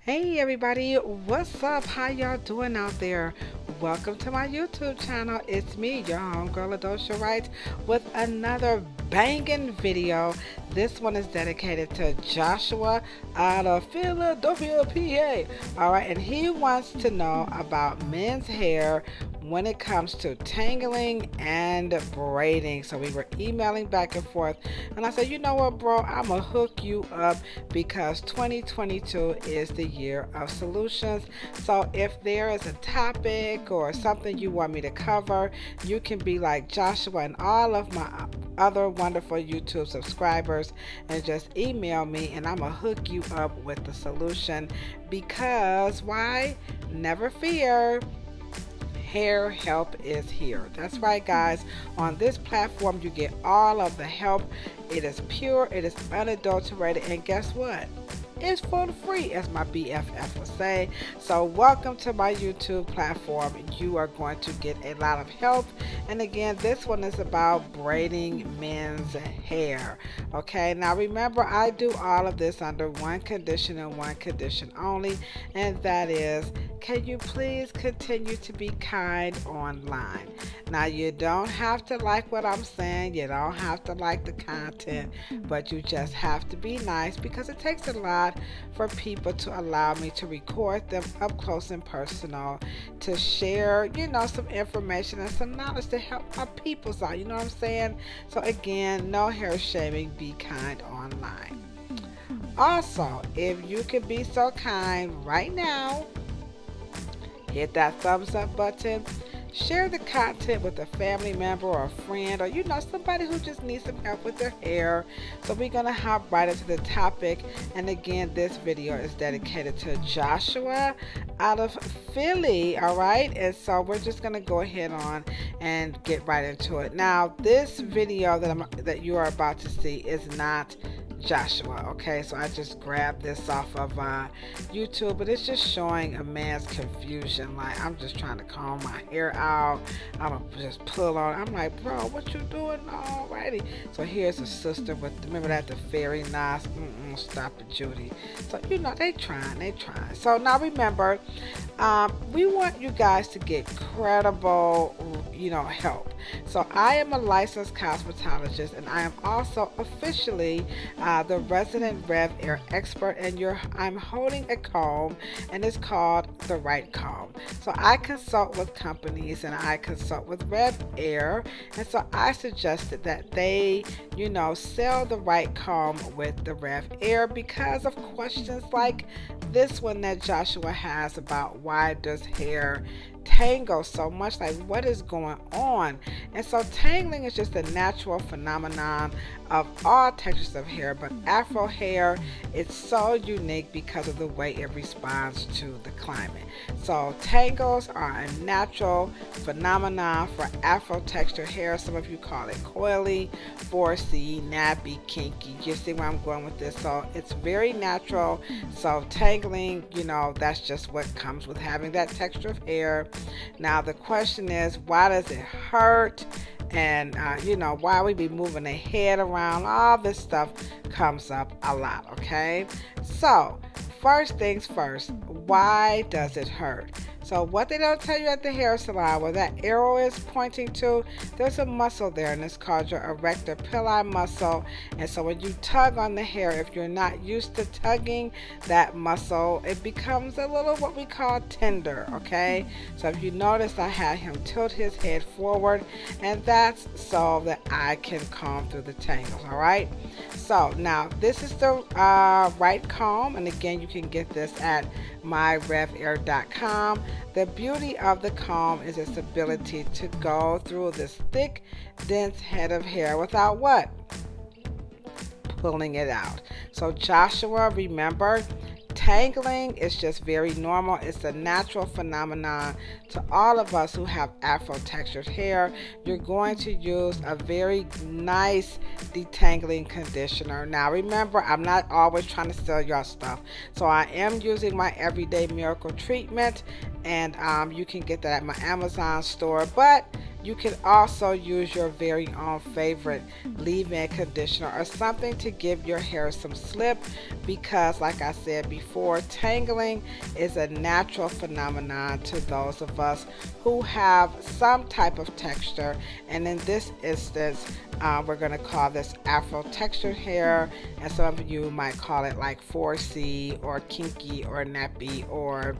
Hey everybody, what's up? How y'all doing out there? Welcome to my YouTube channel. It's me, your homegirl WRIGHT, with another banging video. This one is dedicated to Joshua out of Philadelphia, PA. Alright, and he wants to know about men's hair when it comes to tangling and braiding. So we were emailing back and forth, and I said, you know what, bro, I'm gonna hook you up because 2022 is the year of solutions. So if there is a topic or something you want me to cover, you can be like Joshua and all of my other wonderful YouTube subscribers and just email me, and I'm gonna hook you up with the solution. Because why? Never fear, hair help is here. That's right, guys. On this platform you get all of the help. It is pure, it is unadulterated, and guess what? It's for free, as my BFF would say. So welcome to my YouTube platform. You are going to get a lot of help. And again, this one is about braiding men's hair. Okay, now remember, I do all of this under one condition and one condition only, and that is, can you please continue to be kind online? Now, you don't have to like what I'm saying, you don't have to like the content, but you just have to be nice, because it takes a lot for people to allow me to record them up close and personal, to share, some information and some knowledge to help our peoples out, you know what I'm saying? So again, no hair shaming, be kind online. Also, if you could be so kind right now, hit that thumbs up button, share the content with a family member or a friend, or somebody who just needs some help with their hair. So we're gonna hop right into the topic. And again, this video is dedicated to Joshua out of Philly. All right, and so we're just gonna go ahead on and get right into it. Now, this video that you are about to see is not Joshua. Okay, so I just grabbed this off of YouTube, but it's just showing a man's confusion. Like, I'm just trying to comb my hair out, I'm just pull on. I'm like, bro, what you doing already? So here's a sister with, remember that, the fairy knots. Stop it, Judy. So they trying. So now remember, we want you guys to get credible help. So I am a licensed cosmetologist, and I am also officially the resident Rev Air expert, and I'm holding a comb, and it's called the WRIGHT comb. So I consult with companies and I consult with Rev Air, and so I suggested that they sell the WRIGHT comb with the Rev Air because of questions like this one that Joshua has about why does hair tangle so much, like what is going on. And so tangling is just a natural phenomenon of all textures of hair, but Afro hair, it's so unique because of the way it responds to the climate. So tangles are a natural phenomenon for Afro texture hair. Some of you call it coily, 4C, nappy, kinky. You see where I'm going with this? So it's very natural. So tangling, that's just what comes with having that texture of hair. Now the question is, why does it hurt? And why we be moving the head around? All this stuff comes up a lot. Okay, so first things first, why does it hurt? So what they don't tell you at the hair salon, where that arrow is pointing to, there's a muscle there, and it's called your erector pili muscle. And so when you tug on the hair, if you're not used to tugging that muscle, it becomes a little what we call tender. Okay, so if you notice, I had him tilt his head forward, and that's so that I can comb through the tangles. All right, so now this is the WRIGHT comb, and again, you can get this at myrevair.com. The beauty of the comb is its ability to go through this thick, dense head of hair without what? Pulling it out. So Joshua, remember, tangling is just very normal. It's a natural phenomenon to all of us who have Afro textured hair. You're going to use a very nice detangling conditioner. Now remember, I'm not always trying to sell y'all stuff, so I am using my Everyday Miracle treatment, and you can get that at my Amazon store. But You can also use your very own favorite leave-in conditioner or something to give your hair some slip, because like I said before, tangling is a natural phenomenon to those of us who have some type of texture, and in this instance we're going to call this Afro textured hair, and some of you might call it like 4C or kinky or nappy or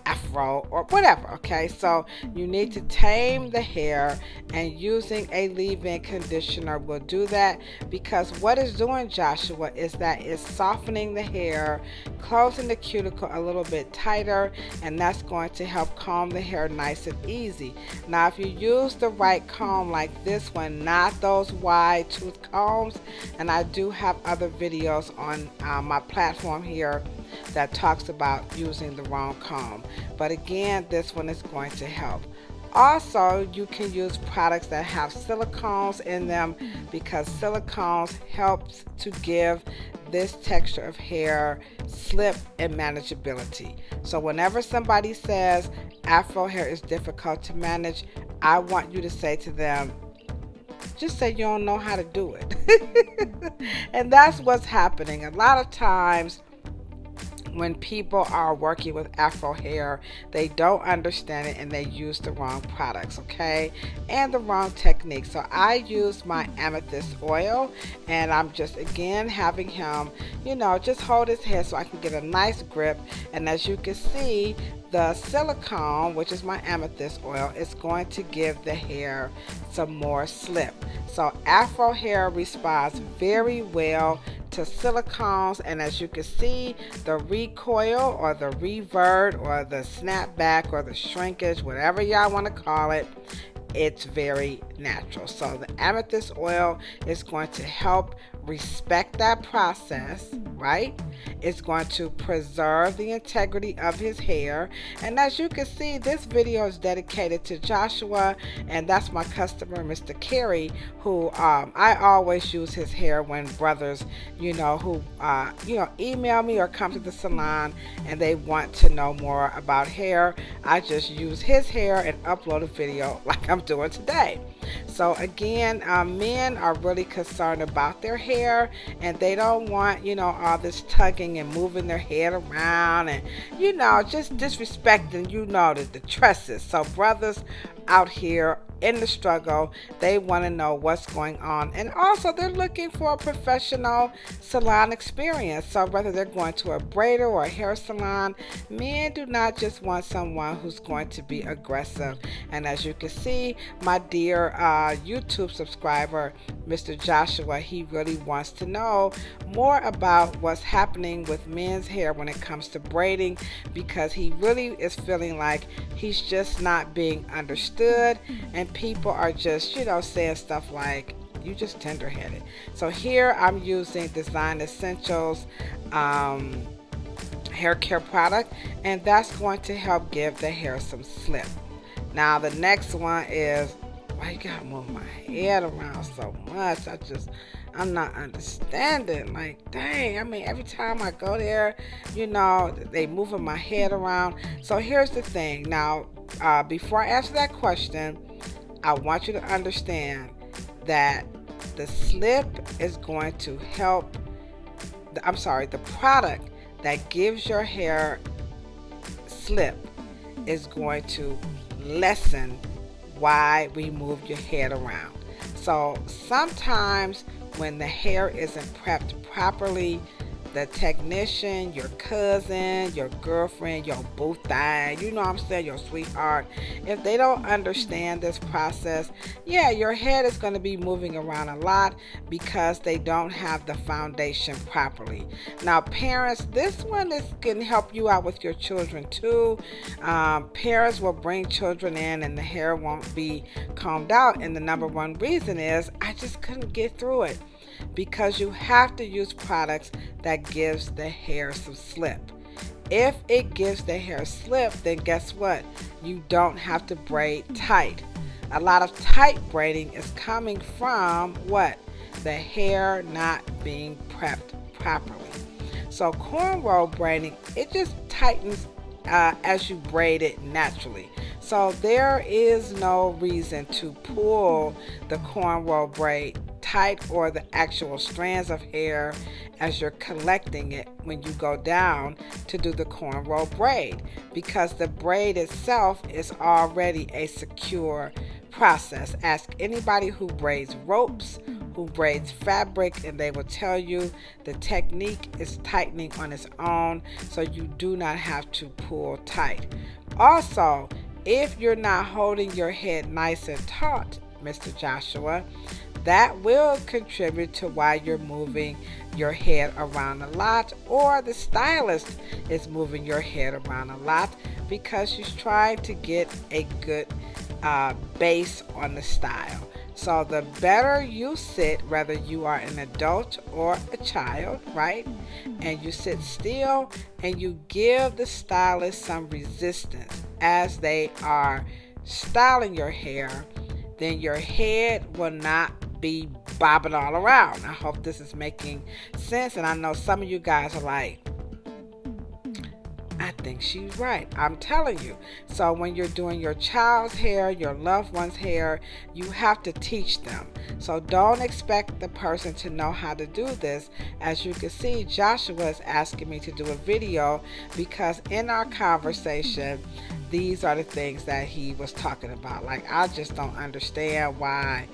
afro or whatever. Okay, so you need to tame the hair, and using a leave-in conditioner will do that, because what it's doing, Joshua, is that it's softening the hair, closing the cuticle a little bit tighter, and that's going to help comb the hair nice and easy. Now if you use the right comb like this one, not those wide tooth combs, and I do have other videos on my platform here that talks about using the wrong comb, but again, this one is going to help. Also, you can use products that have silicones in them, because silicones helps to give this texture of hair slip and manageability. So whenever somebody says Afro hair is difficult to manage, I want you to say to them, just say you don't know how to do it. And that's what's happening a lot of times when people are working with Afro hair. They don't understand it and they use the wrong products, okay, and the wrong technique. So I use my amethyst oil, and I'm just again having him, you know, just hold his head so I can get a nice grip. And as you can see, the silicone, which is my amethyst oil, is going to give the hair some more slip. So Afro hair responds very well to silicones, and as you can see, the recoil or the revert or the snapback or the shrinkage, whatever y'all want to call it, it's very natural. So the amethyst oil is going to help respect that process, right? It's going to preserve the integrity of his hair. And as you can see, this video is dedicated to Joshua, and that's my customer, Mr. KERRY, who I always use his hair when brothers, you know, who email me or come to the salon and they want to know more about hair. I just use his hair and upload a video like I'm doing today. So again, men are really concerned about their hair, and they don't want, you know, all this tugging and moving their head around and, you know, just disrespecting, you know, the tresses. So brothers out here in the struggle, they want to know what's going on, and also they're looking for a professional salon experience. So whether they're going to a braider or a hair salon, men do not just want someone who's going to be aggressive. And as you can see, my dear YouTube subscriber, Mr. Joshua, he really wants to know more about what's happening with men's hair when it comes to braiding, because he really is feeling like he's just not being understood, and people are just, you know, saying stuff like, you just tender-headed. So here I'm using Design Essentials hair care product, and that's going to help give the hair some slip. Now the next one is, why you gotta move my head around so much? I'm not understanding. Like, dang, I mean, every time I go there, you know, they moving my head around. So here's the thing. Now, before I answer that question, I want you to understand that the slip is going to help, the product that gives your hair slip is going to lessen why we move your head around. So sometimes when the hair isn't prepped properly, the technician, your cousin, your girlfriend, your boo thing, you know what I'm saying, your sweetheart, if they don't understand this process, yeah, your head is going to be moving around a lot because they don't have the foundation properly. Now parents, this one can help you out with your children too. Parents will bring children in and the hair won't be combed out, and the number one reason is, I just couldn't get through it. Because you have to use products that gives the hair some slip. If it gives the hair slip, then guess what? You don't have to braid tight. A lot of tight braiding is coming from what? The hair not being prepped properly. So cornrow braiding, it just tightens as you braid it naturally. So there is no reason to pull the cornrow braid tight or the actual strands of hair as you're collecting it when you go down to do the cornrow braid, because the braid itself is already a secure process. Ask anybody who braids ropes, who braids fabric, and they will tell you the technique is tightening on its own, so you do not have to pull tight. Also, if you're not holding your head nice and taut, Mr. Joshua, that will contribute to why you're moving your head around a lot, or the stylist is moving your head around a lot, because she's trying to get a good base on the style. So the better you sit, whether you are an adult or a child, right, and you sit still and you give the stylist some resistance as they are styling your hair, then your head will not be bobbing all around. I hope this is making sense, and I know some of you guys are like, I think she's right. I'm telling you. So when you're doing your child's hair, your loved one's hair, you have to teach them. So don't expect the person to know how to do this. As you can see, Joshua is asking me to do a video because in our conversation, these are the things that he was talking about. Like, I just don't understand why,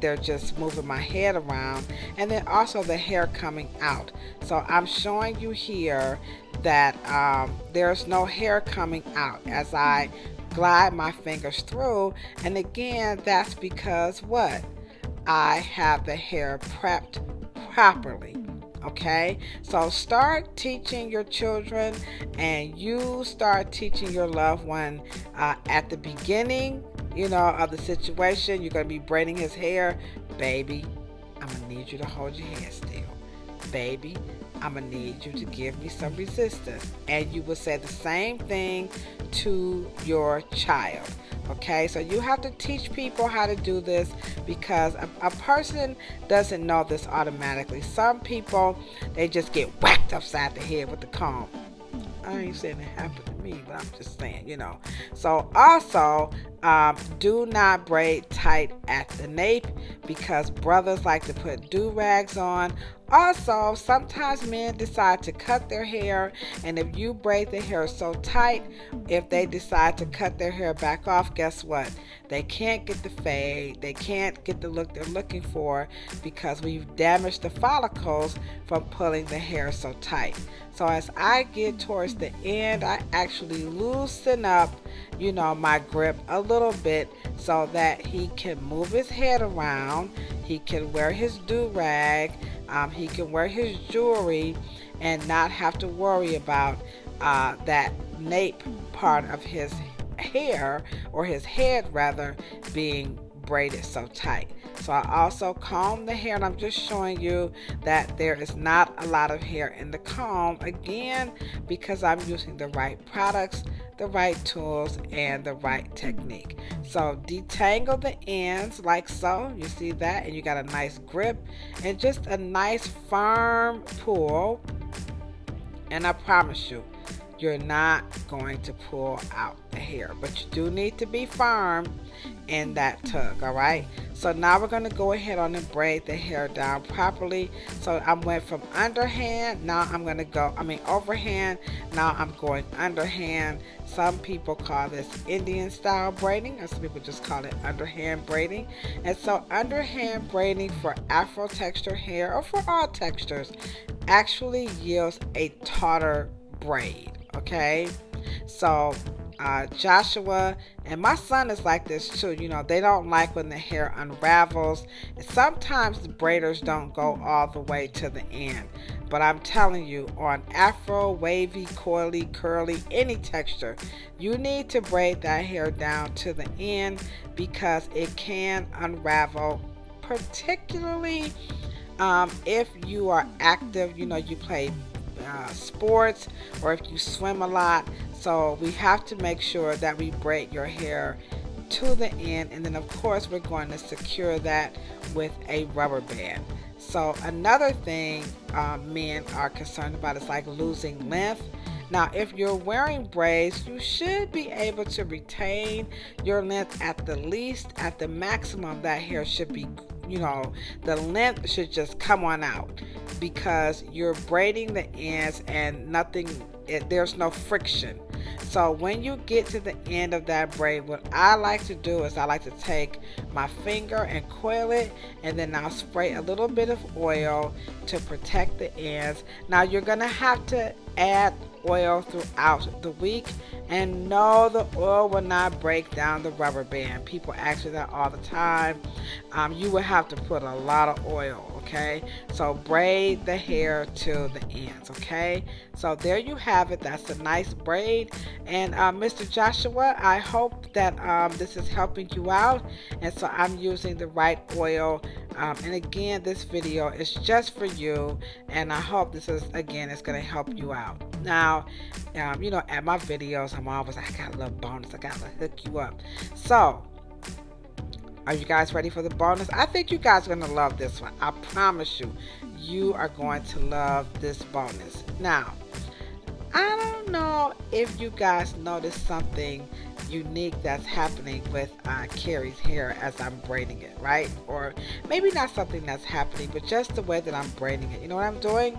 they're just moving my head around. And then also the hair coming out. So I'm showing you here that there's no hair coming out as I glide my fingers through. And again, that's because what? I have the hair prepped properly. Okay, so start teaching your children, and you start teaching your loved one at the beginning, of the situation. You're going to be braiding his hair. Baby, I'm going to need you to hold your hair still. Baby, I'm going to need you to give me some resistance. And you will say the same thing to your child. Okay, so you have to teach people how to do this, because a person doesn't know this automatically. Some people, they just get whacked upside the head with the comb. I ain't saying it happened to me, but I'm just saying, So also, do not braid tight at the nape, because brothers like to put do-rags on. Also, sometimes men decide to cut their hair, and if you braid the hair so tight, if they decide to cut their hair back off, guess what? They can't get the fade, they can't get the look they're looking for, because we've damaged the follicles from pulling the hair so tight. So as I get towards the end, I actually loosen up, my grip a little bit, so that he can move his head around, he can wear his do-rag, he can wear his jewelry, and not have to worry about that nape part of his hair, or his head rather, being braided so tight. So I also comb the hair, and I'm just showing you that there is not a lot of hair in the comb, again, because I'm using the right products, the right tools, and the right technique. So detangle the ends like so, you see that, and you got a nice grip and just a nice firm pull, and I promise you, you're not going to pull out the hair, but you do need to be firm in that tug. All right, so now we're going to go ahead on and braid the hair down properly. So I went from underhand, now I'm going to go overhand, now I'm going underhand. Some people call this Indian style braiding, and some people just call it underhand braiding. And so underhand braiding for Afro texture hair, or for all textures, actually yields a tauter braid. Okay, so Joshua and my son is like this too. They don't like when the hair unravels. Sometimes the braiders don't go all the way to the end, but I'm telling you, on afro, wavy, coily, curly, any texture, you need to braid that hair down to the end, because it can unravel, particularly if you are active, you play sports, or if you swim a lot. So we have to make sure that we braid your hair to the end, and then of course we're going to secure that with a rubber band. So another thing men are concerned about is like losing length. Now, if you're wearing braids, you should be able to retain your length at the least. At the maximum, that hair should be, the length should just come on out, because you're braiding the ends and there's no friction. So when you get to the end of that braid, what I like to do is I like to take my finger and coil it, and then I'll spray a little bit of oil to protect the ends. Now you're gonna have to add oil throughout the week, and no, the oil will not break down the rubber band. People ask me that all the time. You will have to put a lot of oil, okay? So braid the hair to the ends, okay? So there you have it. That's a nice braid. And Mr. Joshua, I hope that this is helping you out. And so I'm using the right oil. And again, this video is just for you, and I hope this is going to help you out. Now, at my videos, I got a little bonus. I got to hook you up. So, are you guys ready for the bonus? I think you guys are going to love this one. I promise you, you are going to love this bonus. Now, I don't know if you guys noticed something unique that's happening with KERRY's hair as I'm braiding it, right? Or maybe not something that's happening, but just the way that I'm braiding it. You know what I'm doing?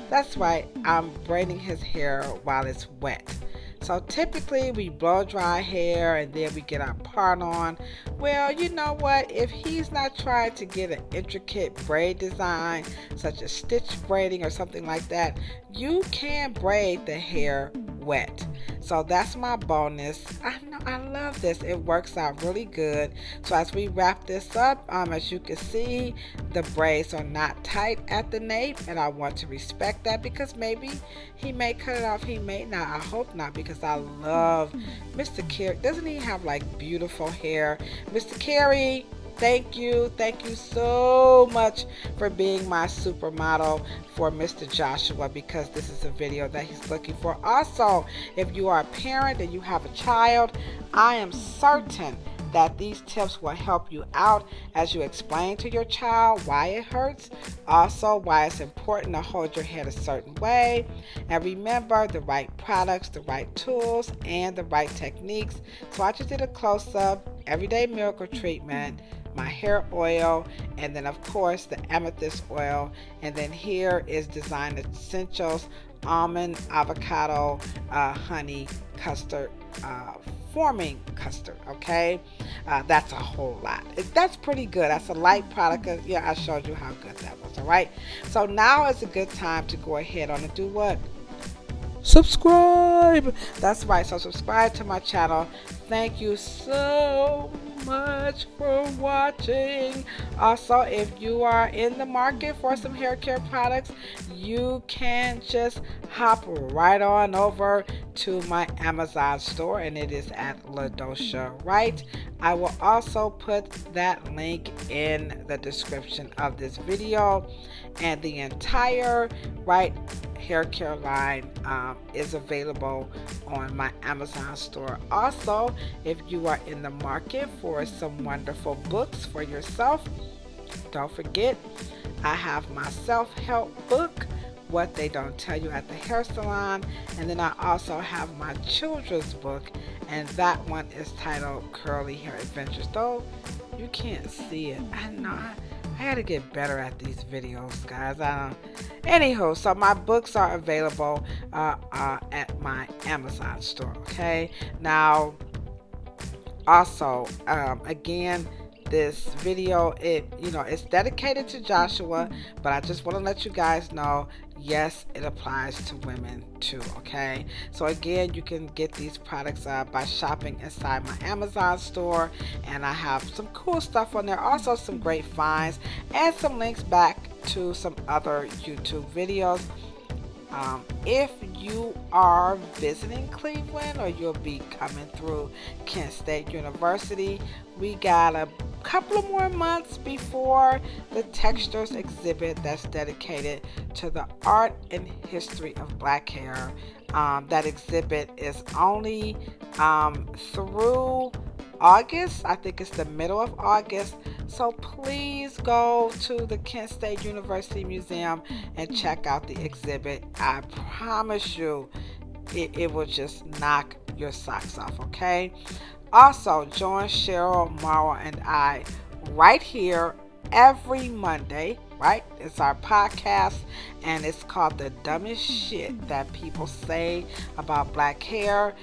That's right, I'm braiding his hair while it's wet. So typically we blow dry hair and then we get our part on. Well, you know what? If he's not trying to get an intricate braid design, such as stitch braiding or something like that, you can braid the hair wet. So that's my bonus. I love this. It works out really good. So as we wrap this up, as you can see, the braids are not tight at the nape, and I want to respect that, because maybe he may cut it off, he may not. I hope not, because I love Mr. KERRY. Doesn't he have like beautiful hair? Mr. KERRY, thank you so much for being my supermodel for Mr. Joshua, because this is a video that he's looking for. Also, if you are a parent and you have a child, I am certain that these tips will help you out as you explain to your child why it hurts, also why it's important to hold your head a certain way, and remember the right products, the right tools, and the right techniques. So I just did a close-up, everyday miracle treatment, my hair oil, and then of course the amethyst oil, and then here is design essentials, almond, avocado, honey, custard, forming custard. Okay, that's a whole lot. That's pretty good. That's a light product. Yeah, I showed you how good that was. All right, so now is a good time to go ahead on and do what? Subscribe. That's right, so subscribe to my channel. Thank you so much for watching. Also, if you are in the market for some hair care products, you can just hop right on over to my Amazon store, and it is at WRIGHT. I will also put that link in the description of this video, and the entire WRIGHT hair care line is available on my Amazon store. Also, if you are in the market for some wonderful books for yourself, don't forget I have my self-help book, What They Don't Tell You at the Hair Salon, and then I also have my children's book, and that one is titled Curly Hair Adventures. Though you can't see it, I know I gotta get better at these videos, guys. Anywho, so my books are available at my Amazon store. Okay, now also again, this video, it's dedicated to Joshua, but I just want to let you guys know, yes, it applies to women too. Okay, so again, you can get these products by shopping inside my Amazon store, and I have some cool stuff on there, also some great finds, and some links back to some other YouTube videos. If you are visiting Cleveland, or you'll be coming through Kent State University, we got a couple of more months before the Textures exhibit that's dedicated to the art and history of black hair. That exhibit is only through August. I think it's the middle of August. So please go to the Kent State University Museum and check out the exhibit. I promise you, it will just knock your socks off, okay? Also, join Cheryl, Mara, and I right here every Monday, right? It's our podcast, and it's called The Dumbest Shit That People Say About Black Hair.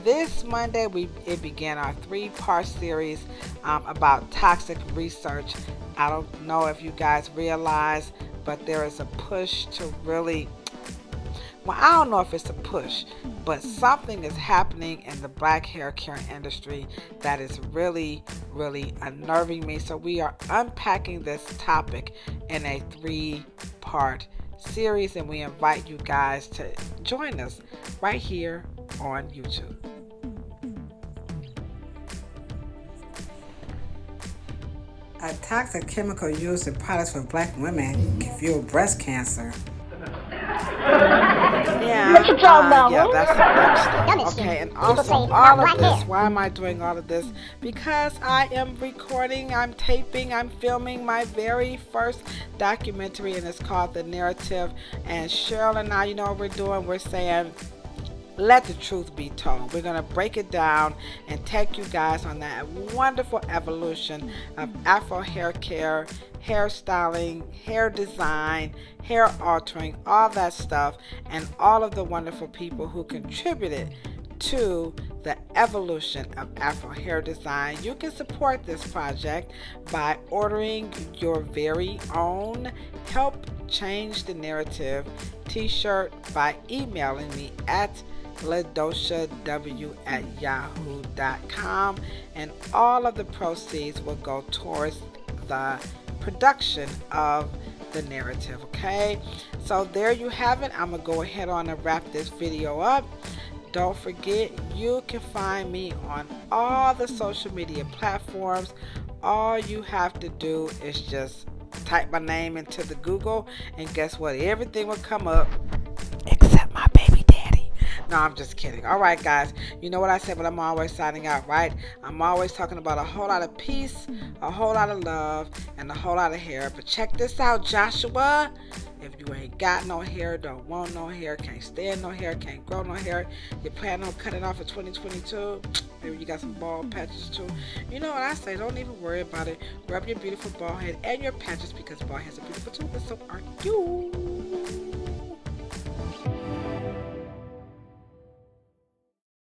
This Monday, it began our 3-part series about toxic research. I don't know if you guys realize, but there is a push to really, well, I don't know if it's a push, but something is happening in the black hair care industry that is really, really unnerving me. So we are unpacking this topic in a 3-part series, and we invite you guys to join us right here on YouTube. A toxic chemical used in products for black women can fuel breast cancer. Yeah, what you talking about? yeah, that's some dumb stuff. Okay, and also all of this. Why am I doing all of this? Because I am recording, I'm taping, I'm filming my very first documentary, and it's called The Narrative. And Cheryl and I, you know what we're doing? We're saying, let the truth be told. We're going to break it down and take you guys on that wonderful evolution of Afro hair care, hairstyling, hair design, hair altering, all that stuff, and all of the wonderful people who contributed to the evolution of Afro hair design. You can support this project by ordering your very own Help Change the Narrative t-shirt by emailing me at ladoshaw@yahoo.com, and all of the proceeds will go towards the production of the narrative. Okay, so there you have it. I'm gonna go ahead on and wrap this video up. Don't forget, you can find me on all the social media platforms. All you have to do is just type my name into the Google, and guess what? Everything will come up except my baby daddy. No, I'm just kidding. All right, guys. You know what I said, but I'm always signing out, right? I'm always talking about a whole lot of peace, a whole lot of love, and a whole lot of hair. But check this out, Joshua. If you ain't got no hair, don't want no hair, can't stand no hair, can't grow no hair, you plan on cutting off in 2022, maybe you got some bald patches too. You know what I say? Don't even worry about it. Rub your beautiful bald head and your patches, because bald heads are beautiful too, and so are you.